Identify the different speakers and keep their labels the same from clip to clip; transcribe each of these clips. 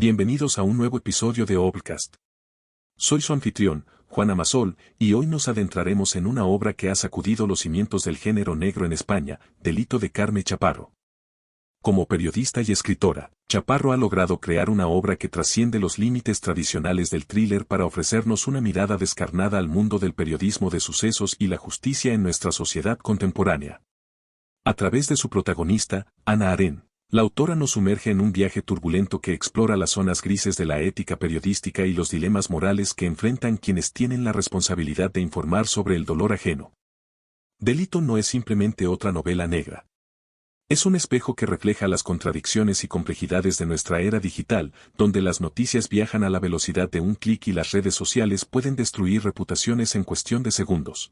Speaker 1: Bienvenidos a un nuevo episodio de Obcast. Soy su anfitrión, Juan Amasol, y hoy nos adentraremos en una obra que ha sacudido los cimientos del género negro en España, Delito de Carme Chaparro. Como periodista y escritora, Chaparro ha logrado crear una obra que trasciende los límites tradicionales del thriller para ofrecernos una mirada descarnada al mundo del periodismo de sucesos y la justicia en nuestra sociedad contemporánea. A través de su protagonista, Ana Aren, la autora nos sumerge en un viaje turbulento que explora las zonas grises de la ética periodística y los dilemas morales que enfrentan quienes tienen la responsabilidad de informar sobre el dolor ajeno. Delito no es simplemente otra novela negra. Es un espejo que refleja las contradicciones y complejidades de nuestra era digital, donde las noticias viajan a la velocidad de un clic y las redes sociales pueden destruir reputaciones en cuestión de segundos.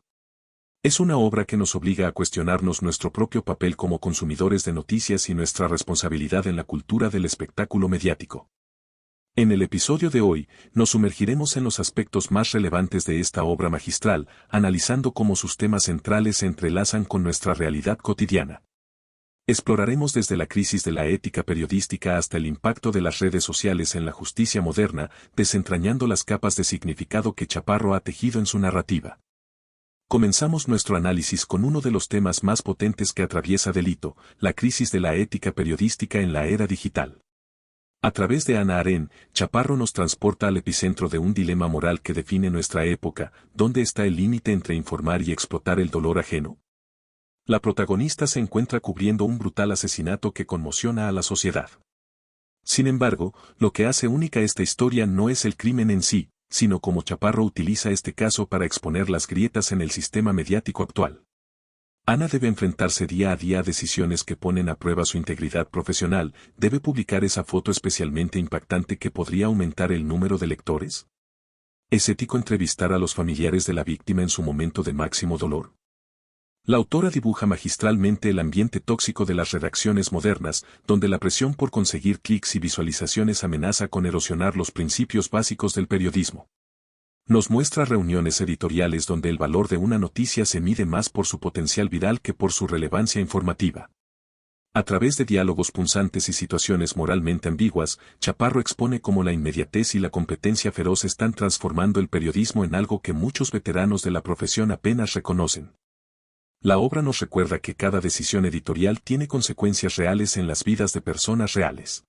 Speaker 1: Es una obra que nos obliga a cuestionarnos nuestro propio papel como consumidores de noticias y nuestra responsabilidad en la cultura del espectáculo mediático. En el episodio de hoy, nos sumergiremos en los aspectos más relevantes de esta obra magistral, analizando cómo sus temas centrales se entrelazan con nuestra realidad cotidiana. Exploraremos desde la crisis de la ética periodística hasta el impacto de las redes sociales en la justicia moderna, desentrañando las capas de significado que Chaparro ha tejido en su narrativa. Comenzamos nuestro análisis con uno de los temas más potentes que atraviesa Delito, la crisis de la ética periodística en la era digital. A través de Ana Aren, Chaparro nos transporta al epicentro de un dilema moral que define nuestra época: ¿dónde está el límite entre informar y explotar el dolor ajeno? La protagonista se encuentra cubriendo un brutal asesinato que conmociona a la sociedad. Sin embargo, lo que hace única esta historia no es el crimen en sí, sino cómo Chaparro utiliza este caso para exponer las grietas en el sistema mediático actual. Ana debe enfrentarse día a día a decisiones que ponen a prueba su integridad profesional. ¿Debe publicar esa foto especialmente impactante que podría aumentar el número de lectores? ¿Es ético entrevistar a los familiares de la víctima en su momento de máximo dolor? La autora dibuja magistralmente el ambiente tóxico de las redacciones modernas, donde la presión por conseguir clics y visualizaciones amenaza con erosionar los principios básicos del periodismo. Nos muestra reuniones editoriales donde el valor de una noticia se mide más por su potencial viral que por su relevancia informativa. A través de diálogos punzantes y situaciones moralmente ambiguas, Chaparro expone cómo la inmediatez y la competencia feroz están transformando el periodismo en algo que muchos veteranos de la profesión apenas reconocen. La obra nos recuerda que cada decisión editorial tiene consecuencias reales en las vidas de personas reales.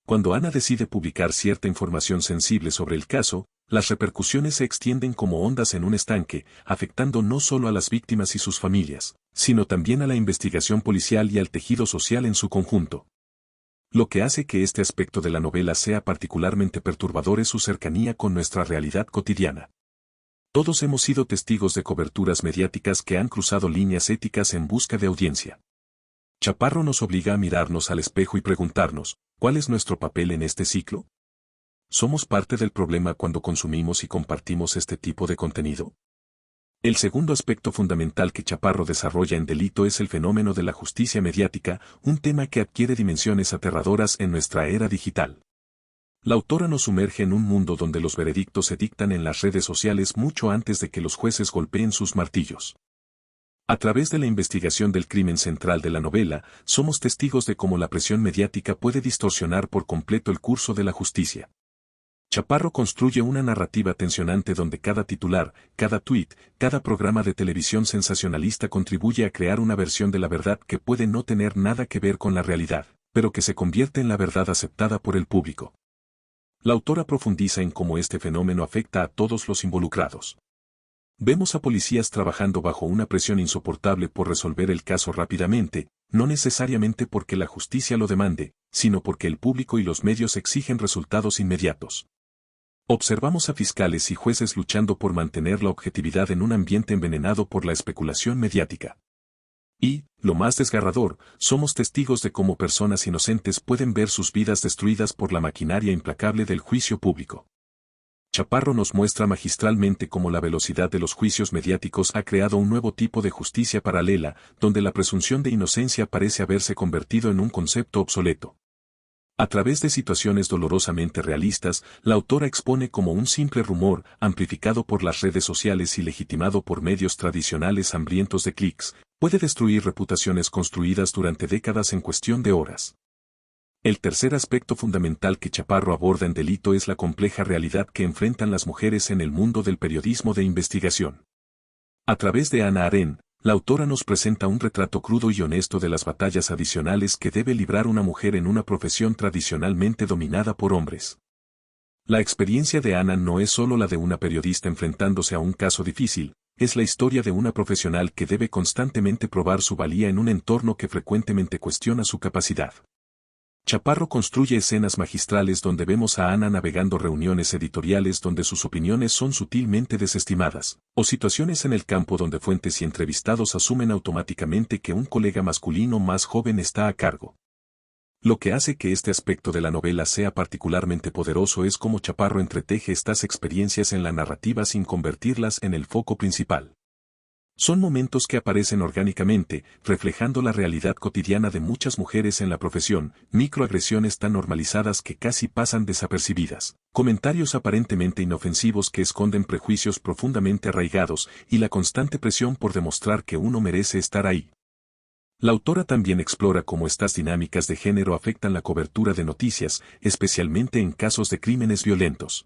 Speaker 1: Cuando Ana decide publicar cierta información sensible sobre el caso, las repercusiones se extienden como ondas en un estanque, afectando no solo a las víctimas y sus familias, sino también a la investigación policial y al tejido social en su conjunto. Lo que hace que este aspecto de la novela sea particularmente perturbador es su cercanía con nuestra realidad cotidiana. Todos hemos sido testigos de coberturas mediáticas que han cruzado líneas éticas en busca de audiencia. Chaparro nos obliga a mirarnos al espejo y preguntarnos, ¿cuál es nuestro papel en este ciclo? ¿Somos parte del problema cuando consumimos y compartimos este tipo de contenido? El segundo aspecto fundamental que Chaparro desarrolla en Delito es el fenómeno de la justicia mediática, un tema que adquiere dimensiones aterradoras en nuestra era digital. La autora nos sumerge en un mundo donde los veredictos se dictan en las redes sociales mucho antes de que los jueces golpeen sus martillos. A través de la investigación del crimen central de la novela, somos testigos de cómo la presión mediática puede distorsionar por completo el curso de la justicia. Chaparro construye una narrativa tensionante donde cada titular, cada tuit, cada programa de televisión sensacionalista contribuye a crear una versión de la verdad que puede no tener nada que ver con la realidad, pero que se convierte en la verdad aceptada por el público. La autora profundiza en cómo este fenómeno afecta a todos los involucrados. Vemos a policías trabajando bajo una presión insoportable por resolver el caso rápidamente, no necesariamente porque la justicia lo demande, sino porque el público y los medios exigen resultados inmediatos. Observamos a fiscales y jueces luchando por mantener la objetividad en un ambiente envenenado por la especulación mediática. Y, lo más desgarrador, somos testigos de cómo personas inocentes pueden ver sus vidas destruidas por la maquinaria implacable del juicio público. Chaparro nos muestra magistralmente cómo la velocidad de los juicios mediáticos ha creado un nuevo tipo de justicia paralela, donde la presunción de inocencia parece haberse convertido en un concepto obsoleto. A través de situaciones dolorosamente realistas, la autora expone cómo un simple rumor, amplificado por las redes sociales y legitimado por medios tradicionales hambrientos de clics, puede destruir reputaciones construidas durante décadas en cuestión de horas. El tercer aspecto fundamental que Chaparro aborda en Delito es la compleja realidad que enfrentan las mujeres en el mundo del periodismo de investigación. A través de Hannah Arendt, la autora nos presenta un retrato crudo y honesto de las batallas adicionales que debe librar una mujer en una profesión tradicionalmente dominada por hombres. La experiencia de Hannah no es solo la de una periodista enfrentándose a un caso difícil, es la historia de una profesional que debe constantemente probar su valía en un entorno que frecuentemente cuestiona su capacidad. Chaparro construye escenas magistrales donde vemos a Hannah navegando reuniones editoriales donde sus opiniones son sutilmente desestimadas, o situaciones en el campo donde fuentes y entrevistados asumen automáticamente que un colega masculino más joven está a cargo. Lo que hace que este aspecto de la novela sea particularmente poderoso es cómo Chaparro entreteje estas experiencias en la narrativa sin convertirlas en el foco principal. Son momentos que aparecen orgánicamente, reflejando la realidad cotidiana de muchas mujeres en la profesión, microagresiones tan normalizadas que casi pasan desapercibidas, comentarios aparentemente inofensivos que esconden prejuicios profundamente arraigados y la constante presión por demostrar que uno merece estar ahí. La autora también explora cómo estas dinámicas de género afectan la cobertura de noticias, especialmente en casos de crímenes violentos.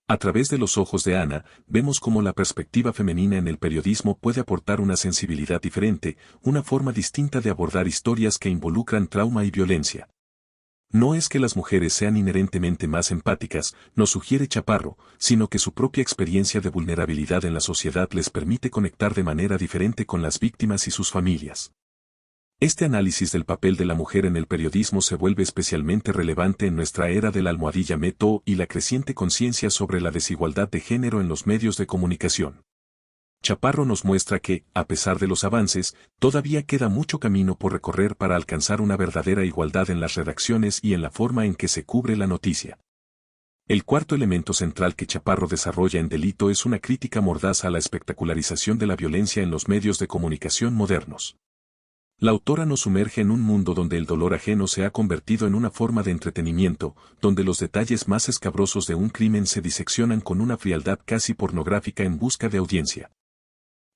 Speaker 1: A través de los ojos de Hannah, vemos cómo la perspectiva femenina en el periodismo puede aportar una sensibilidad diferente, una forma distinta de abordar historias que involucran trauma y violencia. No es que las mujeres sean inherentemente más empáticas, nos sugiere Chaparro, sino que su propia experiencia de vulnerabilidad en la sociedad les permite conectar de manera diferente con las víctimas y sus familias. Este análisis del papel de la mujer en el periodismo se vuelve especialmente relevante en nuestra era de la almohadilla Meto y la creciente conciencia sobre la desigualdad de género en los medios de comunicación. Chaparro nos muestra que, a pesar de los avances, todavía queda mucho camino por recorrer para alcanzar una verdadera igualdad en las redacciones y en la forma en que se cubre la noticia. El cuarto elemento central que Chaparro desarrolla en Delito es una crítica mordaz a la espectacularización de la violencia en los medios de comunicación modernos. La autora nos sumerge en un mundo donde el dolor ajeno se ha convertido en una forma de entretenimiento, donde los detalles más escabrosos de un crimen se diseccionan con una frialdad casi pornográfica en busca de audiencia.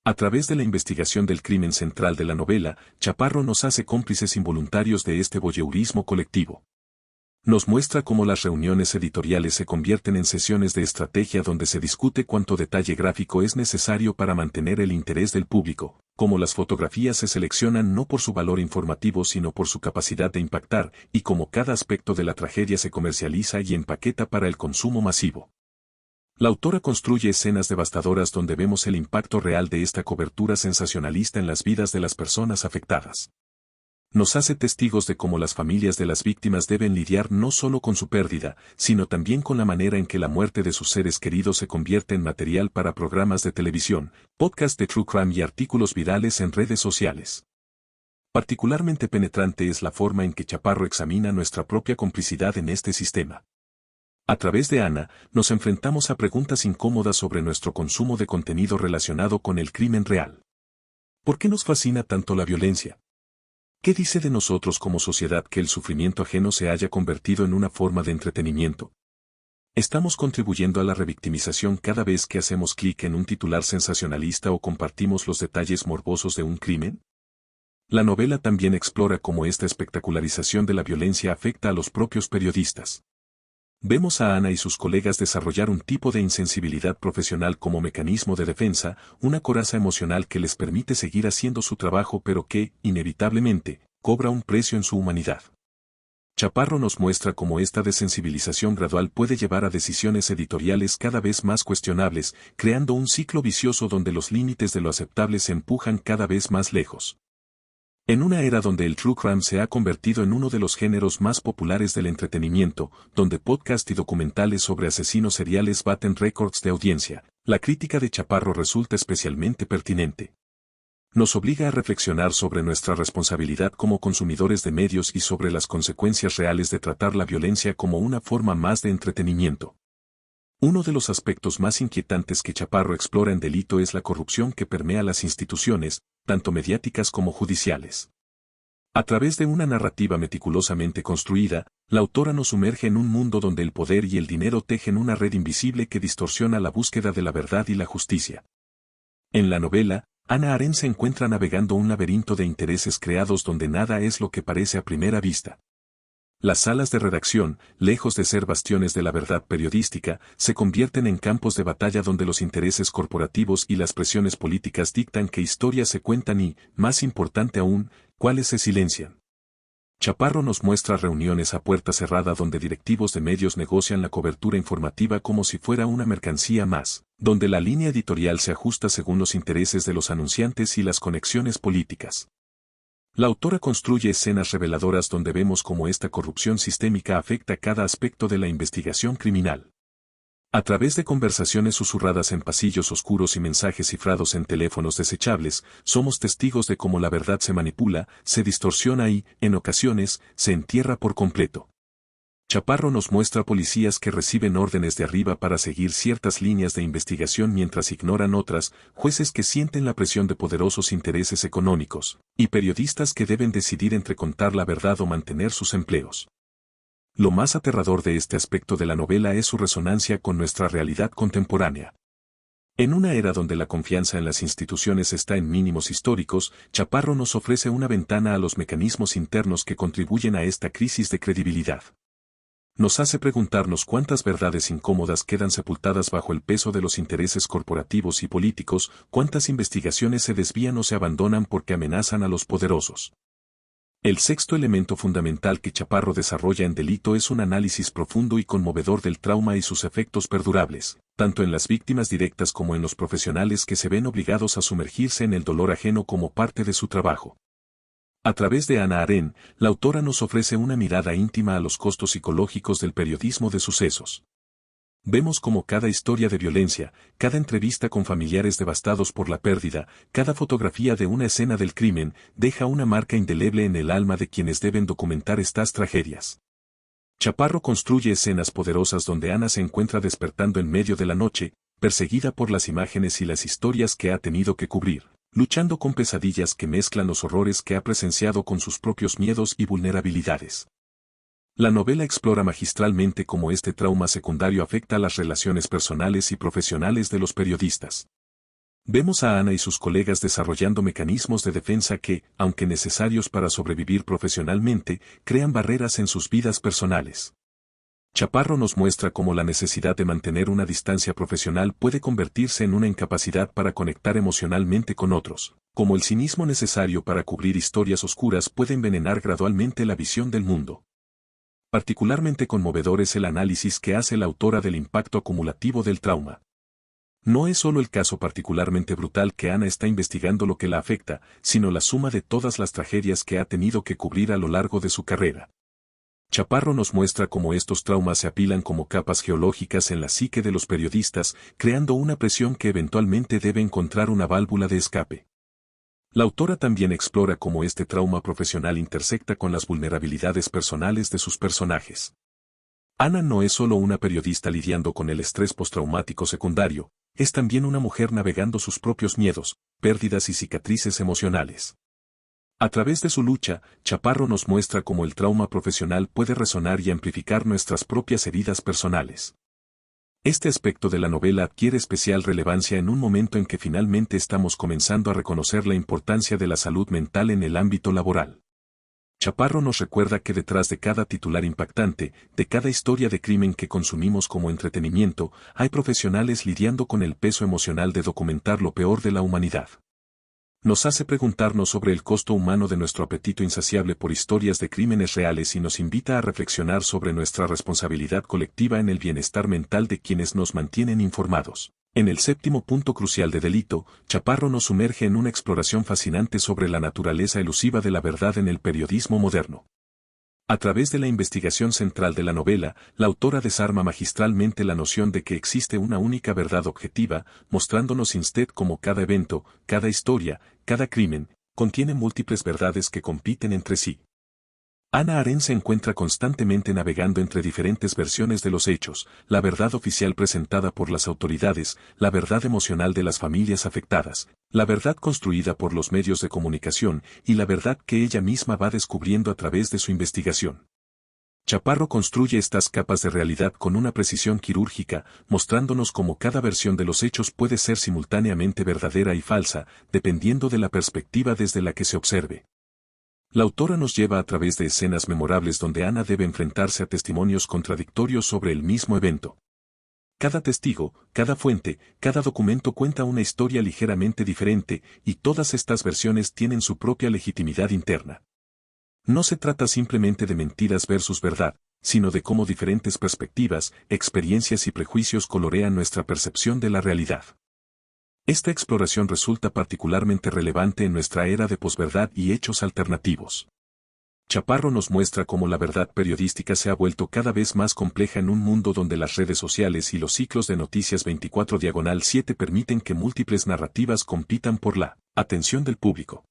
Speaker 1: A través de la investigación del crimen central de la novela, Chaparro nos hace cómplices involuntarios de este voyeurismo colectivo. Nos muestra cómo las reuniones editoriales se convierten en sesiones de estrategia donde se discute cuánto detalle gráfico es necesario para mantener el interés del público, cómo las fotografías se seleccionan no por su valor informativo sino por su capacidad de impactar, y cómo cada aspecto de la tragedia se comercializa y empaqueta para el consumo masivo. La autora construye escenas devastadoras donde vemos el impacto real de esta cobertura sensacionalista en las vidas de las personas afectadas. Nos hace testigos de cómo las familias de las víctimas deben lidiar no solo con su pérdida, sino también con la manera en que la muerte de sus seres queridos se convierte en material para programas de televisión, podcasts de true crime y artículos virales en redes sociales. Particularmente penetrante es la forma en que Chaparro examina nuestra propia complicidad en este sistema. A través de Hannah, nos enfrentamos a preguntas incómodas sobre nuestro consumo de contenido relacionado con el crimen real. ¿Por qué nos fascina tanto la violencia? ¿Qué dice de nosotros como sociedad que el sufrimiento ajeno se haya convertido en una forma de entretenimiento? ¿Estamos contribuyendo a la revictimización cada vez que hacemos clic en un titular sensacionalista o compartimos los detalles morbosos de un crimen? La novela también explora cómo esta espectacularización de la violencia afecta a los propios periodistas. Vemos a Hannah y sus colegas desarrollar un tipo de insensibilidad profesional como mecanismo de defensa, una coraza emocional que les permite seguir haciendo su trabajo pero que, inevitablemente, cobra un precio en su humanidad. Chaparro nos muestra cómo esta desensibilización gradual puede llevar a decisiones editoriales cada vez más cuestionables, creando un ciclo vicioso donde los límites de lo aceptable se empujan cada vez más lejos. En una era donde el true crime se ha convertido en uno de los géneros más populares del entretenimiento, donde podcast y documentales sobre asesinos seriales baten récords de audiencia, la crítica de Chaparro resulta especialmente pertinente. Nos obliga a reflexionar sobre nuestra responsabilidad como consumidores de medios y sobre las consecuencias reales de tratar la violencia como una forma más de entretenimiento. Uno de los aspectos más inquietantes que Chaparro explora en Delito es la corrupción que permea las instituciones, tanto mediáticas como judiciales. A través de una narrativa meticulosamente construida, la autora nos sumerge en un mundo donde el poder y el dinero tejen una red invisible que distorsiona la búsqueda de la verdad y la justicia. En la novela, Hannah Arendt se encuentra navegando un laberinto de intereses creados donde nada es lo que parece a primera vista. Las salas de redacción, lejos de ser bastiones de la verdad periodística, se convierten en campos de batalla donde los intereses corporativos y las presiones políticas dictan qué historias se cuentan y, más importante aún, cuáles se silencian. Chaparro nos muestra reuniones a puerta cerrada donde directivos de medios negocian la cobertura informativa como si fuera una mercancía más, donde la línea editorial se ajusta según los intereses de los anunciantes y las conexiones políticas. La autora construye escenas reveladoras donde vemos cómo esta corrupción sistémica afecta cada aspecto de la investigación criminal. A través de conversaciones susurradas en pasillos oscuros y mensajes cifrados en teléfonos desechables, somos testigos de cómo la verdad se manipula, se distorsiona y, en ocasiones, se entierra por completo. Chaparro nos muestra policías que reciben órdenes de arriba para seguir ciertas líneas de investigación mientras ignoran otras, jueces que sienten la presión de poderosos intereses económicos, y periodistas que deben decidir entre contar la verdad o mantener sus empleos. Lo más aterrador de este aspecto de la novela es su resonancia con nuestra realidad contemporánea. En una era donde la confianza en las instituciones está en mínimos históricos, Chaparro nos ofrece una ventana a los mecanismos internos que contribuyen a esta crisis de credibilidad. Nos hace preguntarnos cuántas verdades incómodas quedan sepultadas bajo el peso de los intereses corporativos y políticos, cuántas investigaciones se desvían o se abandonan porque amenazan a los poderosos. El sexto elemento fundamental que Chaparro desarrolla en Delito es un análisis profundo y conmovedor del trauma y sus efectos perdurables, tanto en las víctimas directas como en los profesionales que se ven obligados a sumergirse en el dolor ajeno como parte de su trabajo. A través de Hannah Arendt, la autora nos ofrece una mirada íntima a los costos psicológicos del periodismo de sucesos. Vemos cómo cada historia de violencia, cada entrevista con familiares devastados por la pérdida, cada fotografía de una escena del crimen, deja una marca indeleble en el alma de quienes deben documentar estas tragedias. Chaparro construye escenas poderosas donde Ana se encuentra despertando en medio de la noche, perseguida por las imágenes y las historias que ha tenido que cubrir, luchando con pesadillas que mezclan los horrores que ha presenciado con sus propios miedos y vulnerabilidades. La novela explora magistralmente cómo este trauma secundario afecta a las relaciones personales y profesionales de los periodistas. Vemos a Ana y sus colegas desarrollando mecanismos de defensa que, aunque necesarios para sobrevivir profesionalmente, crean barreras en sus vidas personales. Chaparro nos muestra cómo la necesidad de mantener una distancia profesional puede convertirse en una incapacidad para conectar emocionalmente con otros, como el cinismo necesario para cubrir historias oscuras puede envenenar gradualmente la visión del mundo. Particularmente conmovedor es el análisis que hace la autora del impacto acumulativo del trauma. No es solo el caso particularmente brutal que Ana está investigando lo que la afecta, sino la suma de todas las tragedias que ha tenido que cubrir a lo largo de su carrera. Chaparro nos muestra cómo estos traumas se apilan como capas geológicas en la psique de los periodistas, creando una presión que eventualmente debe encontrar una válvula de escape. La autora también explora cómo este trauma profesional intersecta con las vulnerabilidades personales de sus personajes. Ana no es solo una periodista lidiando con el estrés postraumático secundario, es también una mujer navegando sus propios miedos, pérdidas y cicatrices emocionales. A través de su lucha, Chaparro nos muestra cómo el trauma profesional puede resonar y amplificar nuestras propias heridas personales. Este aspecto de la novela adquiere especial relevancia en un momento en que finalmente estamos comenzando a reconocer la importancia de la salud mental en el ámbito laboral. Chaparro nos recuerda que detrás de cada titular impactante, de cada historia de crimen que consumimos como entretenimiento, hay profesionales lidiando con el peso emocional de documentar lo peor de la humanidad. Nos hace preguntarnos sobre el costo humano de nuestro apetito insaciable por historias de crímenes reales y nos invita a reflexionar sobre nuestra responsabilidad colectiva en el bienestar mental de quienes nos mantienen informados. En el séptimo punto crucial de Delito, Chaparro nos sumerge en una exploración fascinante sobre la naturaleza elusiva de la verdad en el periodismo moderno. A través de la investigación central de la novela, la autora desarma magistralmente la noción de que existe una única verdad objetiva, mostrándonos instead cómo cada evento, cada historia, cada crimen, contiene múltiples verdades que compiten entre sí. Hannah Arendt se encuentra constantemente navegando entre diferentes versiones de los hechos, la verdad oficial presentada por las autoridades, la verdad emocional de las familias afectadas, la verdad construida por los medios de comunicación y la verdad que ella misma va descubriendo a través de su investigación. Chaparro construye estas capas de realidad con una precisión quirúrgica, mostrándonos cómo cada versión de los hechos puede ser simultáneamente verdadera y falsa, dependiendo de la perspectiva desde la que se observe. La autora nos lleva a través de escenas memorables donde Ana debe enfrentarse a testimonios contradictorios sobre el mismo evento. Cada testigo, cada fuente, cada documento cuenta una historia ligeramente diferente, y todas estas versiones tienen su propia legitimidad interna. No se trata simplemente de mentiras versus verdad, sino de cómo diferentes perspectivas, experiencias y prejuicios colorean nuestra percepción de la realidad. Esta exploración resulta particularmente relevante en nuestra era de posverdad y hechos alternativos. Chaparro nos muestra cómo la verdad periodística se ha vuelto cada vez más compleja en un mundo donde las redes sociales y los ciclos de noticias 24/7 permiten que múltiples narrativas compitan por la atención del público.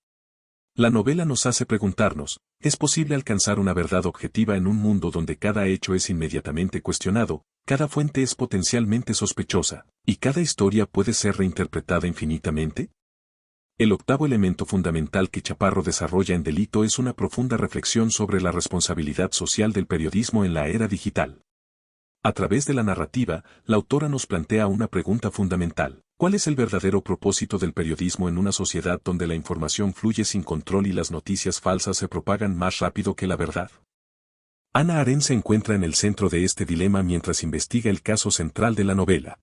Speaker 1: La novela nos hace preguntarnos, ¿es posible alcanzar una verdad objetiva en un mundo donde cada hecho es inmediatamente cuestionado, cada fuente es potencialmente sospechosa, y cada historia puede ser reinterpretada infinitamente? El octavo elemento fundamental que Chaparro desarrolla en Delito es una profunda reflexión sobre la responsabilidad social del periodismo en la era digital. A través de la narrativa, la autora nos plantea una pregunta fundamental. ¿Cuál es el verdadero propósito del periodismo en una sociedad donde la información fluye sin control y las noticias falsas se propagan más rápido que la verdad? Ana Arendt se encuentra en el centro de este dilema mientras investiga el caso central de la novela.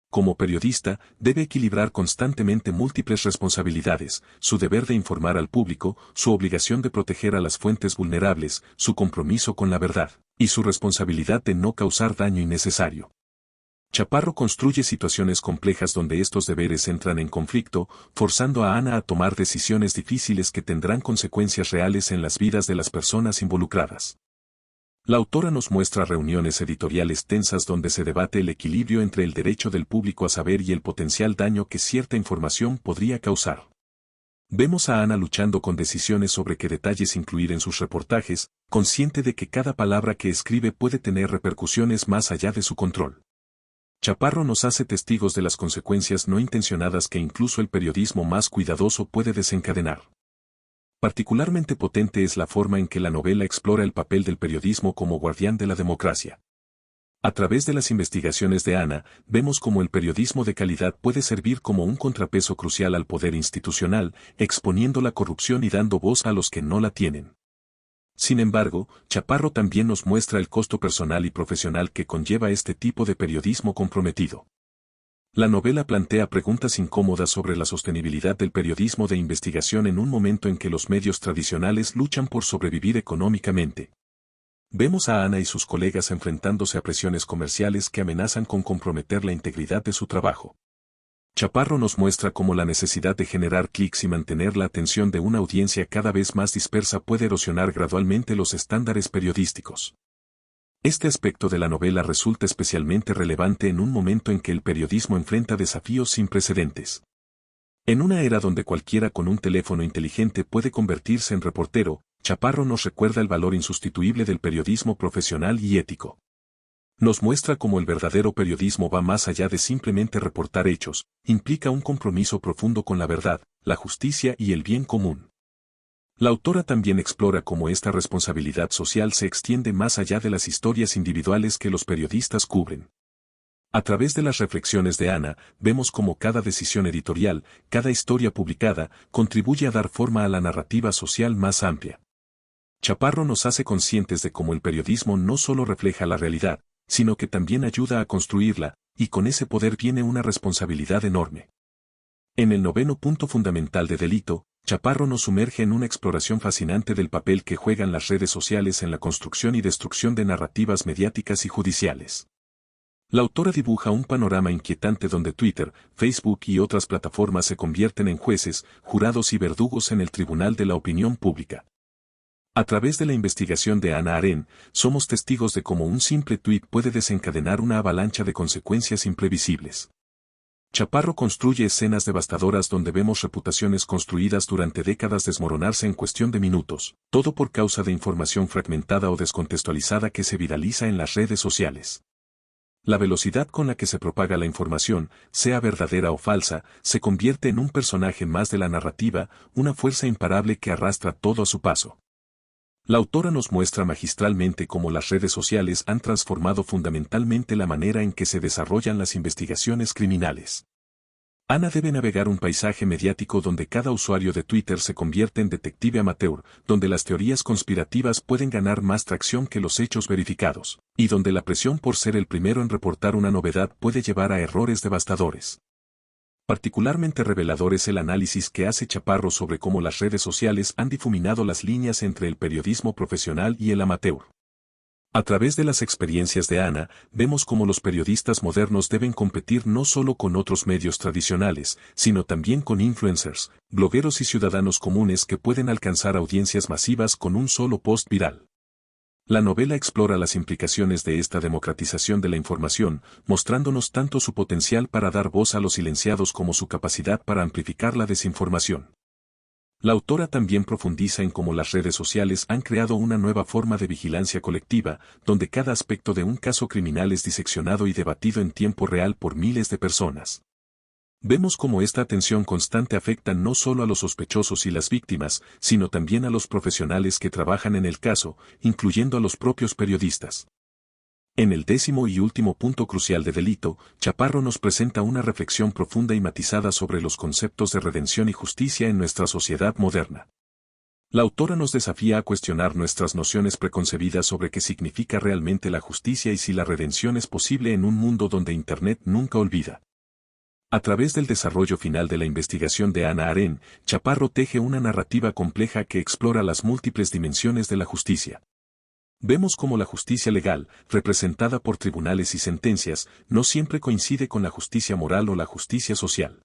Speaker 1: Como periodista, debe equilibrar constantemente múltiples responsabilidades, su deber de informar al público, su obligación de proteger a las fuentes vulnerables, su compromiso con la verdad, y su responsabilidad de no causar daño innecesario. Chaparro construye situaciones complejas donde estos deberes entran en conflicto, forzando a Ana a tomar decisiones difíciles que tendrán consecuencias reales en las vidas de las personas involucradas. La autora nos muestra reuniones editoriales tensas donde se debate el equilibrio entre el derecho del público a saber y el potencial daño que cierta información podría causar. Vemos a Ana luchando con decisiones sobre qué detalles incluir en sus reportajes, consciente de que cada palabra que escribe puede tener repercusiones más allá de su control. Chaparro nos hace testigos de las consecuencias no intencionadas que incluso el periodismo más cuidadoso puede desencadenar. Particularmente potente es la forma en que la novela explora el papel del periodismo como guardián de la democracia. A través de las investigaciones de Ana, vemos cómo el periodismo de calidad puede servir como un contrapeso crucial al poder institucional, exponiendo la corrupción y dando voz a los que no la tienen. Sin embargo, Chaparro también nos muestra el costo personal y profesional que conlleva este tipo de periodismo comprometido. La novela plantea preguntas incómodas sobre la sostenibilidad del periodismo de investigación en un momento en que los medios tradicionales luchan por sobrevivir económicamente. Vemos a Ana y sus colegas enfrentándose a presiones comerciales que amenazan con comprometer la integridad de su trabajo. Chaparro nos muestra cómo la necesidad de generar clics y mantener la atención de una audiencia cada vez más dispersa puede erosionar gradualmente los estándares periodísticos. Este aspecto de la novela resulta especialmente relevante en un momento en que el periodismo enfrenta desafíos sin precedentes. En una era donde cualquiera con un teléfono inteligente puede convertirse en reportero, Chaparro nos recuerda el valor insustituible del periodismo profesional y ético. Nos muestra cómo el verdadero periodismo va más allá de simplemente reportar hechos, implica un compromiso profundo con la verdad, la justicia y el bien común. La autora también explora cómo esta responsabilidad social se extiende más allá de las historias individuales que los periodistas cubren. A través de las reflexiones de Ana, vemos cómo cada decisión editorial, cada historia publicada, contribuye a dar forma a la narrativa social más amplia. Chaparro nos hace conscientes de cómo el periodismo no solo refleja la realidad, sino que también ayuda a construirla, y con ese poder viene una responsabilidad enorme. En el noveno punto fundamental de Delito, Chaparro nos sumerge en una exploración fascinante del papel que juegan las redes sociales en la construcción y destrucción de narrativas mediáticas y judiciales. La autora dibuja un panorama inquietante donde Twitter, Facebook y otras plataformas se convierten en jueces, jurados y verdugos en el tribunal de la opinión pública. A través de la investigación de Ana Arendt, somos testigos de cómo un simple tuit puede desencadenar una avalancha de consecuencias imprevisibles. Chaparro construye escenas devastadoras donde vemos reputaciones construidas durante décadas desmoronarse en cuestión de minutos, todo por causa de información fragmentada o descontextualizada que se viraliza en las redes sociales. La velocidad con la que se propaga la información, sea verdadera o falsa, se convierte en un personaje más de la narrativa, una fuerza imparable que arrastra todo a su paso. La autora nos muestra magistralmente cómo las redes sociales han transformado fundamentalmente la manera en que se desarrollan las investigaciones criminales. Ana debe navegar un paisaje mediático donde cada usuario de Twitter se convierte en detective amateur, donde las teorías conspirativas pueden ganar más tracción que los hechos verificados, y donde la presión por ser el primero en reportar una novedad puede llevar a errores devastadores. Particularmente revelador es el análisis que hace Chaparro sobre cómo las redes sociales han difuminado las líneas entre el periodismo profesional y el amateur. A través de las experiencias de Ana, vemos cómo los periodistas modernos deben competir no solo con otros medios tradicionales, sino también con influencers, blogueros y ciudadanos comunes que pueden alcanzar audiencias masivas con un solo post viral. La novela explora las implicaciones de esta democratización de la información, mostrándonos tanto su potencial para dar voz a los silenciados como su capacidad para amplificar la desinformación. La autora también profundiza en cómo las redes sociales han creado una nueva forma de vigilancia colectiva, donde cada aspecto de un caso criminal es diseccionado y debatido en tiempo real por miles de personas. Vemos cómo esta atención constante afecta no solo a los sospechosos y las víctimas, sino también a los profesionales que trabajan en el caso, incluyendo a los propios periodistas. En el 10º y último punto crucial de Delito, Chaparro nos presenta una reflexión profunda y matizada sobre los conceptos de redención y justicia en nuestra sociedad moderna. La autora nos desafía a cuestionar nuestras nociones preconcebidas sobre qué significa realmente la justicia y si la redención es posible en un mundo donde Internet nunca olvida. A través del desarrollo final de la investigación de Hannah Arendt, Chaparro teje una narrativa compleja que explora las múltiples dimensiones de la justicia. Vemos cómo la justicia legal, representada por tribunales y sentencias, no siempre coincide con la justicia moral o la justicia social.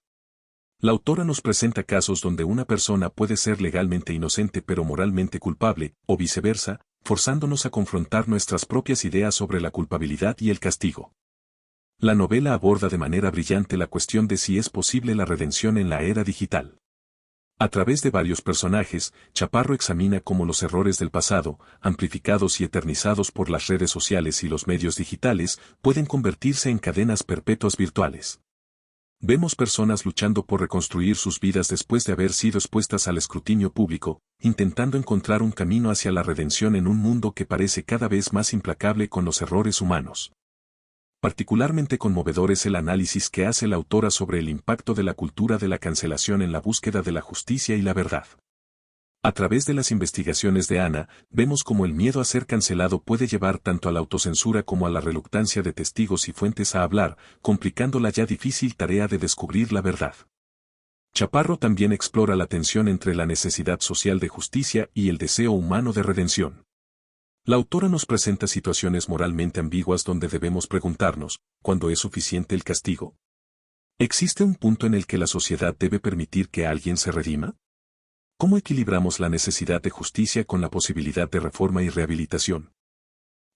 Speaker 1: La autora nos presenta casos donde una persona puede ser legalmente inocente pero moralmente culpable, o viceversa, forzándonos a confrontar nuestras propias ideas sobre la culpabilidad y el castigo. La novela aborda de manera brillante la cuestión de si es posible la redención en la era digital. A través de varios personajes, Chaparro examina cómo los errores del pasado, amplificados y eternizados por las redes sociales y los medios digitales, pueden convertirse en cadenas perpetuas virtuales. Vemos personas luchando por reconstruir sus vidas después de haber sido expuestas al escrutinio público, intentando encontrar un camino hacia la redención en un mundo que parece cada vez más implacable con los errores humanos. Particularmente conmovedor es el análisis que hace la autora sobre el impacto de la cultura de la cancelación en la búsqueda de la justicia y la verdad. A través de las investigaciones de Ana, vemos cómo el miedo a ser cancelado puede llevar tanto a la autocensura como a la reluctancia de testigos y fuentes a hablar, complicando la ya difícil tarea de descubrir la verdad. Chaparro también explora la tensión entre la necesidad social de justicia y el deseo humano de redención. La autora nos presenta situaciones moralmente ambiguas donde debemos preguntarnos, ¿cuándo es suficiente el castigo? ¿Existe un punto en el que la sociedad debe permitir que alguien se redima? ¿Cómo equilibramos la necesidad de justicia con la posibilidad de reforma y rehabilitación?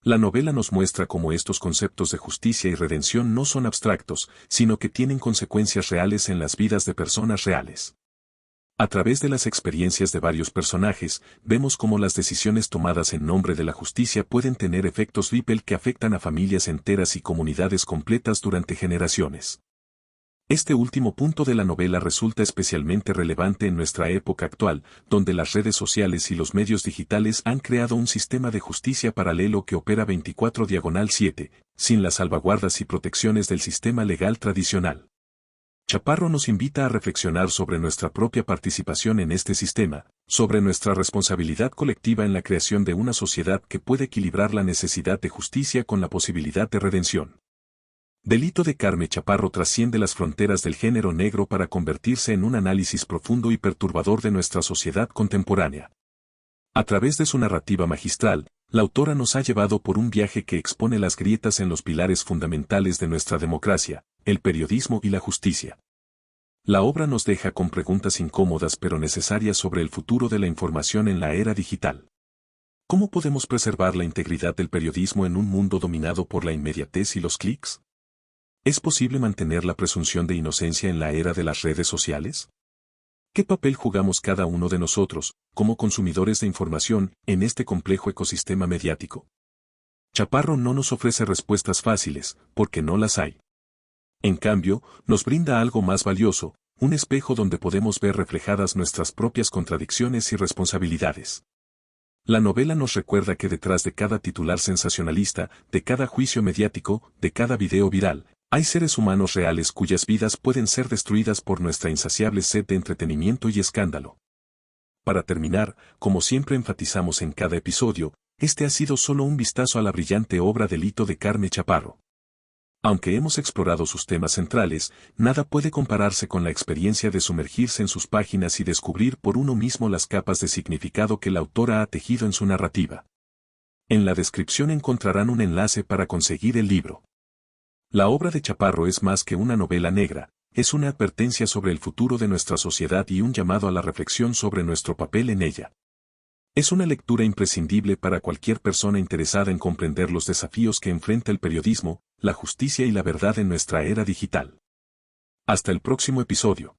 Speaker 1: La novela nos muestra cómo estos conceptos de justicia y redención no son abstractos, sino que tienen consecuencias reales en las vidas de personas reales. A través de las experiencias de varios personajes, vemos cómo las decisiones tomadas en nombre de la justicia pueden tener efectos ripple que afectan a familias enteras y comunidades completas durante generaciones. Este último punto de la novela resulta especialmente relevante en nuestra época actual, donde las redes sociales y los medios digitales han creado un sistema de justicia paralelo que opera 24/7, sin las salvaguardas y protecciones del sistema legal tradicional. Chaparro nos invita a reflexionar sobre nuestra propia participación en este sistema, sobre nuestra responsabilidad colectiva en la creación de una sociedad que puede equilibrar la necesidad de justicia con la posibilidad de redención. Delito de Carme Chaparro trasciende las fronteras del género negro para convertirse en un análisis profundo y perturbador de nuestra sociedad contemporánea. A través de su narrativa magistral, la autora nos ha llevado por un viaje que expone las grietas en los pilares fundamentales de nuestra democracia, el periodismo y la justicia. La obra nos deja con preguntas incómodas pero necesarias sobre el futuro de la información en la era digital. ¿Cómo podemos preservar la integridad del periodismo en un mundo dominado por la inmediatez y los clics? ¿Es posible mantener la presunción de inocencia en la era de las redes sociales? ¿Qué papel jugamos cada uno de nosotros, como consumidores de información, en este complejo ecosistema mediático? Chaparro no nos ofrece respuestas fáciles, porque no las hay. En cambio, nos brinda algo más valioso, un espejo donde podemos ver reflejadas nuestras propias contradicciones y responsabilidades. La novela nos recuerda que detrás de cada titular sensacionalista, de cada juicio mediático, de cada video viral, Hay seres humanos reales cuyas vidas pueden ser destruidas por nuestra insaciable sed de entretenimiento y escándalo. Para terminar, como siempre enfatizamos en cada episodio, este ha sido solo un vistazo a la brillante obra de Lito de Carme Chaparro. Aunque hemos explorado sus temas centrales, nada puede compararse con la experiencia de sumergirse en sus páginas y descubrir por uno mismo las capas de significado que la autora ha tejido en su narrativa. En la descripción encontrarán un enlace para conseguir el libro. La obra de Chaparro es más que una novela negra, es una advertencia sobre el futuro de nuestra sociedad y un llamado a la reflexión sobre nuestro papel en ella. Es una lectura imprescindible para cualquier persona interesada en comprender los desafíos que enfrenta el periodismo, la justicia y la verdad en nuestra era digital. Hasta el próximo episodio.